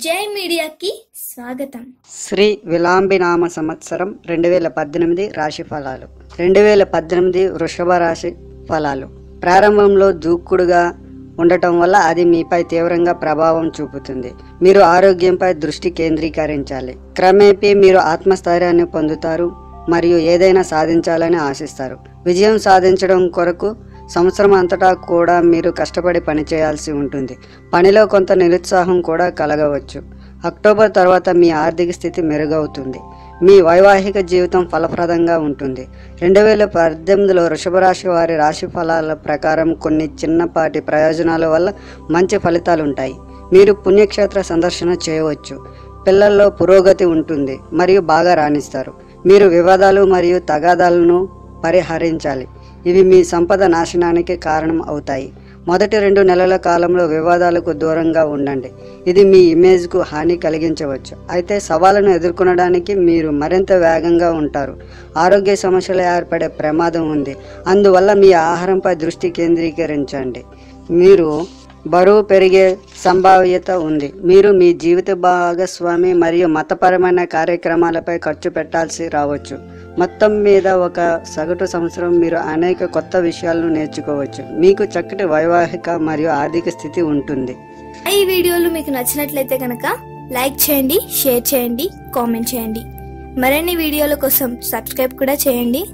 జై మీడియాకి స్వాగతం. శ్రీ విలాంబినామ సంవత్సరం 2018 రాశి ఫలాలు. 2018 వృషభ రాశి ఫలాలు. ప్రారంభంలో దూకుడుగా ఉండటం వల్ల అది మీపై తీవ్రంగా ప్రభావం చూపుతుంది. మీరు ఆరోగ్యంపై దృష్టి కేంద్రీకరించాలి. క్రమేపీ మీరు ఆత్మస్థైర్యాన్ని పొందుతారు మరియు ఏదైనా సాధించాలని ఆశిస్తారు. విజయం సాధించడం కొరకు సంవత్సరం అంతటా కూడా మీరు కష్టపడి పనిచేయాల్సి ఉంటుంది. పనిలో కొంత నిరుత్సాహం కూడా కలగవచ్చు. అక్టోబర్ తర్వాత మీ ఆర్థిక స్థితి మెరుగవుతుంది. మీ వైవాహిక జీవితం ఫలప్రదంగా ఉంటుంది. 2018లో వృషభ రాశి వారి రాశి ఫలాల ప్రకారం కొన్ని చిన్నపాటి ప్రయోజనాల వల్ల మంచి ఫలితాలు ఉంటాయి. మీరు పుణ్యక్షేత్ర సందర్శన చేయవచ్చు. పిల్లల్లో పురోగతి ఉంటుంది మరియు బాగా రాణిస్తారు. మీరు వివాదాలు మరియు తగాదాలను పరిహరించాలి. ఇవి మీ సంపద నాశనానికి కారణం అవుతాయి. మొదటి 2 నెలల కాలంలో వివాదాలకు దూరంగా ఉండండి. ఇది మీ ఇమేజ్కు హాని కలిగించవచ్చు. అయితే సవాళ్ళను ఎదుర్కొనడానికి మీరు మరింత వేగంగా ఉంటారు. ఆరోగ్య సమస్యలు ఏర్పడే ప్రమాదం ఉంది. అందువల్ల మీ ఆహారంపై దృష్టి కేంద్రీకరించండి. మీరు బరువు పెరిగే సంభావ్యత ఉంది. మీరు మీ జీవిత భాగస్వామి మరియు మతపరమైన కార్యక్రమాలపై ఖర్చు పెట్టాల్సి రావచ్చు. మొత్తం మీద ఒక సగటు సంవత్సరం మీరు అనేక కొత్త విషయాలను నేర్చుకోవచ్చు. మీకు చక్కటి వైవాహిక మరియు ఆర్థిక స్థితి ఉంటుంది. ఈ వీడియోలు మీకు నచ్చినట్లయితే కనుక లైక్ చేయండి, షేర్ చేయండి, కామెంట్ చేయండి. మరిన్ని వీడియోల కోసం సబ్స్క్రైబ్ కూడా చేయండి.